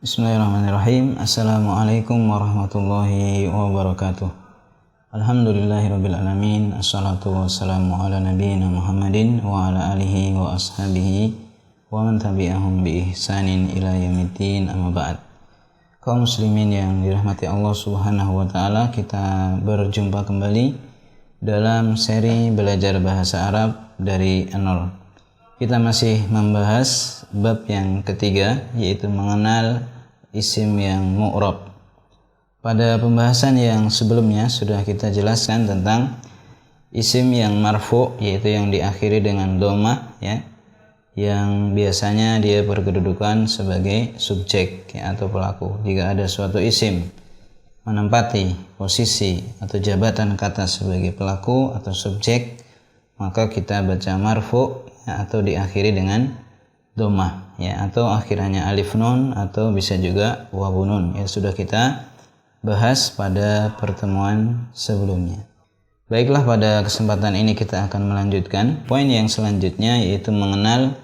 Bismillahirrahmanirrahim. Assalamualaikum warahmatullahi wabarakatuh. Alhamdulillahirabbil alamin. Assalatu wassalamu ala nabiyyina Muhammadin wa ala alihi wa ashabihi wa man tabi'ahum bi ihsanin ila yaumiddin, amma ba'd. Kaum muslimin yang dirahmati Allah Subhanahu wa taala, kita berjumpa kembali dalam seri belajar bahasa Arab dari nol. Kita masih membahas bab yang ketiga, yaitu mengenal isim yang mu'rab. Pada pembahasan yang sebelumnya sudah kita jelaskan tentang isim yang marfu', yaitu yang diakhiri dengan dhammah, ya, yang biasanya dia berkedudukan sebagai subjek, ya, atau pelaku. Jika ada suatu isim menempati posisi atau jabatan kata sebagai pelaku atau subjek, maka kita baca marfu', ya, atau diakhiri dengan dhammah, ya, atau akhirannya alif nun atau bisa juga wawu nun, ya, sudah kita bahas pada pertemuan sebelumnya. Baiklah, pada kesempatan ini kita akan melanjutkan poin yang selanjutnya, yaitu mengenal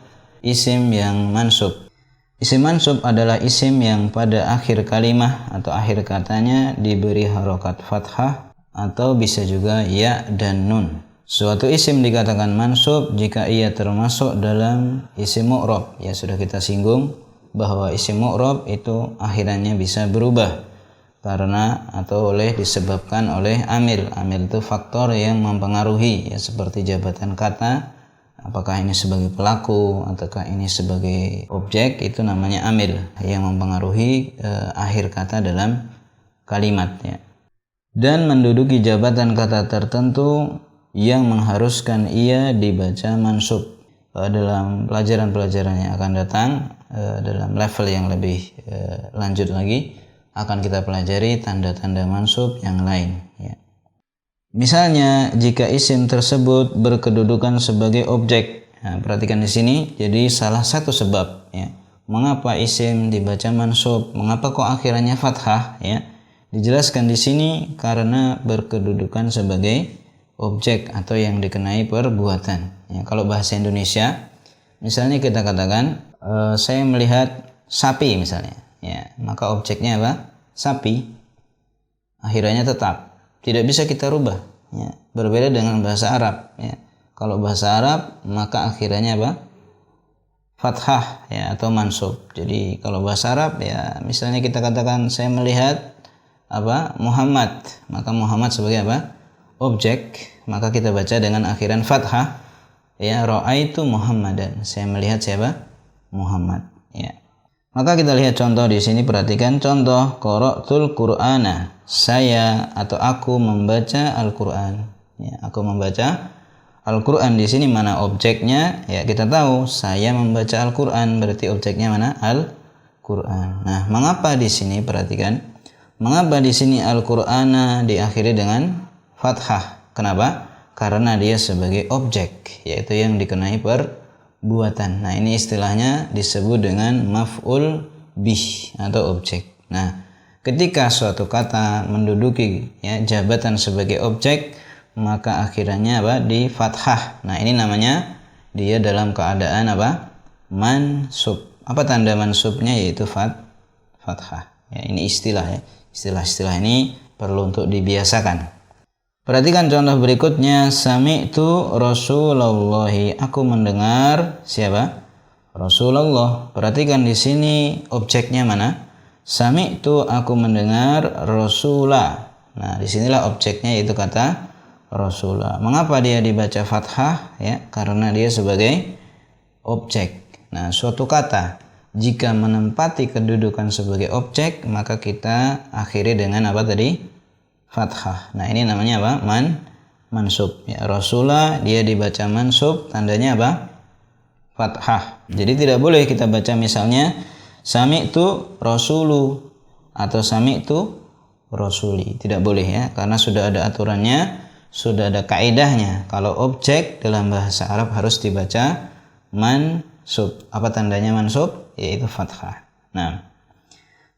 isim yang mansub. Isim mansub adalah isim yang pada akhir kalimah atau akhir katanya diberi harokat fathah atau bisa juga ya dan nun. Suatu isim dikatakan mansub jika ia termasuk dalam isim mu'rab. Ya, sudah kita singgung bahwa isim mu'rab itu akhirannya bisa berubah karena atau disebabkan oleh amil. Amil itu faktor yang mempengaruhi, ya, seperti jabatan kata, apakah ini sebagai pelaku ataukah ini sebagai objek, itu namanya amil yang mempengaruhi akhir kata dalam kalimat, ya. Dan menduduki jabatan kata tertentu yang mengharuskan ia dibaca mansub. Dalam pelajaran-pelajaran yang akan datang, dalam level yang lebih lanjut lagi, akan kita pelajari tanda-tanda mansub yang lain, ya. Misalnya jika isim tersebut berkedudukan sebagai objek. Nah, perhatikan di sini, jadi salah satu sebab, ya, mengapa isim dibaca mansub, mengapa kok akhirannya fathah, ya, dijelaskan di sini karena berkedudukan sebagai objek atau yang dikenai perbuatan, ya. Kalau bahasa Indonesia, misalnya kita katakan saya melihat sapi misalnya, ya, maka objeknya apa? Sapi. Akhirannya tetap, tidak bisa kita rubah, ya. Berbeda dengan bahasa Arab, ya. Kalau bahasa Arab maka akhirannya apa? Fathah, ya, atau mansub. Jadi kalau bahasa Arab, ya, misalnya kita katakan saya melihat apa? Muhammad, maka Muhammad sebagai apa? Objek, maka kita baca dengan akhiran fathah, ya, ra'aitu Muhammadan, saya melihat siapa? Muhammad, ya. Maka kita lihat contoh di sini, perhatikan contoh qara'tul Qur'ana, saya atau aku membaca Al-Qur'an, ya, aku membaca Al-Qur'an. Di sini mana objeknya? Ya, kita tahu saya membaca Al-Qur'an, berarti objeknya mana? Al-Qur'an. Nah, mengapa di sini, perhatikan, mengapa di sini Al-Qur'ana diakhiri dengan fathah? Kenapa? Karena dia sebagai objek, yaitu yang dikenai perbuatan. Nah, ini istilahnya disebut dengan maf'ul bih atau objek. Nah, ketika suatu kata menduduki, ya, jabatan sebagai objek, maka akhirannya apa? Di fathah. Nah, ini namanya dia dalam keadaan apa? Mansub. Apa tanda mansubnya? Yaitu fathah. Ya, ini istilah, ya. Istilah-istilah ini perlu untuk dibiasakan. Perhatikan contoh berikutnya, sami'tu Rasulullahi, aku mendengar siapa? Rasulullah. Perhatikan di sini objeknya mana? Sami'tu, aku mendengar Rasulah. Nah, disinilah objeknya, yaitu kata Rasulah. Mengapa dia dibaca fathah? Ya, karena dia sebagai objek. Nah, suatu kata jika menempati kedudukan sebagai objek, maka kita akhiri dengan apa tadi? Fathah. Nah, ini namanya apa? Mansub, ya. Rasulah dia dibaca mansub, tandanya apa? Fathah. Jadi tidak boleh kita baca misalnya sami'tu rasulu atau sami'tu rasuli. Tidak boleh, ya, karena sudah ada aturannya, sudah ada kaidahnya. Kalau objek dalam bahasa Arab harus dibaca mansub. Apa tandanya mansub? Yaitu fathah. Nah,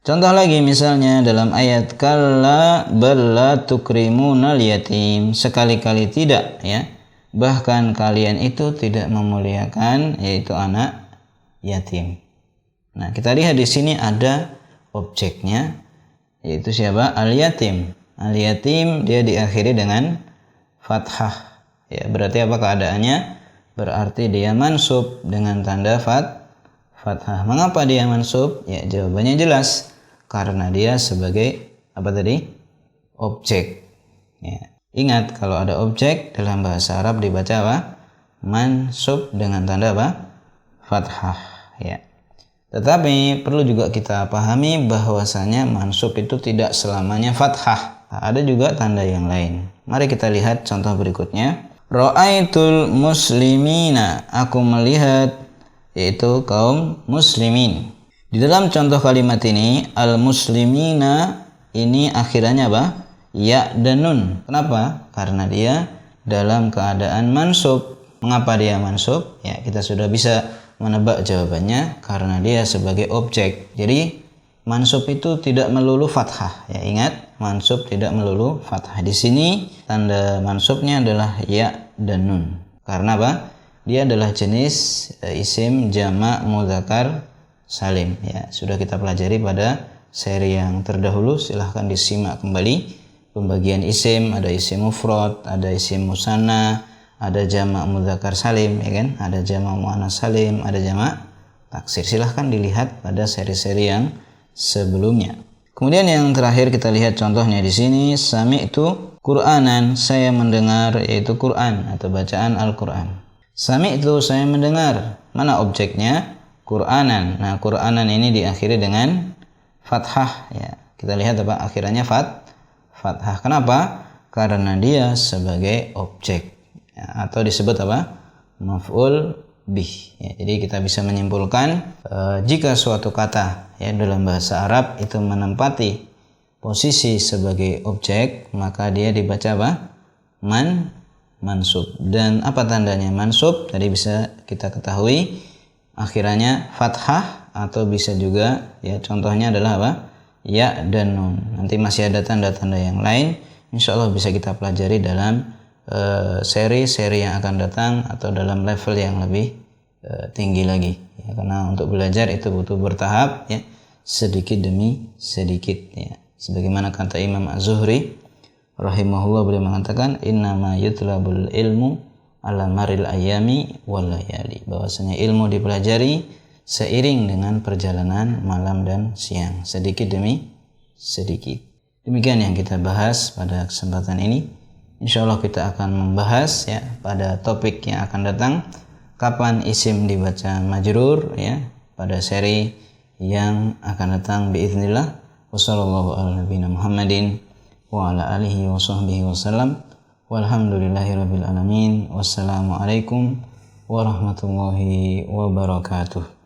contoh lagi misalnya dalam ayat kalla balla tukrimunal yatim, sekali-kali tidak, ya, bahkan kalian itu tidak memuliakan yaitu anak yatim. Nah, kita lihat di sini ada objeknya, yaitu siapa? Al-yatim. Al-yatim dia diakhiri dengan fathah. Ya, berarti apa keadaannya? Berarti dia mansub dengan tanda fathah. Mengapa dia mansub? Ya, jawabannya jelas. Karena dia sebagai apa tadi? Objek. Ya. Ingat, kalau ada objek dalam bahasa Arab dibaca apa? Mansub dengan tanda apa? Fathah. Ya. Tetapi perlu juga kita pahami bahwasanya mansub itu tidak selamanya fathah. Ada juga tanda yang lain. Mari kita lihat contoh berikutnya. Ra'aitul muslimina, aku melihat, yaitu kaum muslimin. Di dalam contoh kalimat ini, al-muslimina ini akhirannya apa? Ya dan nun. Kenapa? Karena dia dalam keadaan mansub. Mengapa dia mansub? Ya, kita sudah bisa menebak jawabannya, karena dia sebagai objek. Jadi mansub itu tidak melulu fathah. Ya, ingat, mansub tidak melulu fathah. Di sini tanda mansubnya adalah ya dan nun. Karena apa? Dia adalah jenis isim jamak mudzakkar salim. Ya, sudah kita pelajari pada seri yang terdahulu. Silahkan disimak kembali pembagian isim. Ada isim mufrad, ada isim musanna, ada jamak mudzakkar salim, ya kan? Ada jamak muannats salim, ada jamak taksir. Silahkan dilihat pada seri-seri yang sebelumnya. Kemudian yang terakhir kita lihat contohnya di sini, sami'tu Qur'anan, saya mendengar, yaitu Quran atau bacaan Al-Quran. Sami'tu, saya mendengar. Mana objeknya? Qur'anan. Nah, Qur'anan ini diakhiri dengan fathah. Ya, kita lihat apa akhirannya? Fathah. Kenapa? Karena dia sebagai objek. Ya, atau disebut apa? Maf'ul bih. Ya, jadi kita bisa menyimpulkan jika suatu kata ya dalam bahasa Arab itu menempati posisi sebagai objek, maka dia dibaca apa? Mansub. Dan apa tandanya mansub? Tadi bisa kita ketahui akhirannya fathah, atau bisa juga ya contohnya adalah apa? Ya dan nun. Nanti masih ada tanda-tanda yang lain. Insya Allah bisa kita pelajari dalam seri-seri yang akan datang atau dalam level yang lebih tinggi lagi. Ya, karena untuk belajar itu butuh bertahap, ya, sedikit demi sedikit. Ya. Sebagaimana kata Imam Az-Zuhri rahimahullah, beliau mengatakan innama yutlabul ilmu ala maril ayami wal layali, bahwasanya ilmu dipelajari seiring dengan perjalanan malam dan siang, sedikit demi sedikit. Demikian yang kita bahas pada kesempatan ini. Insyaallah kita akan membahas ya pada topik yang akan datang, kapan isim dibaca majrur, ya, pada seri yang akan datang biiznillah. Wassallallahu ala nabiyina Muhammadin wa ala alihi wa sahbihi wasallam. Walhamdulillahirabbil alamin. Wassalamualaikum warahmatullahi wabarakatuh.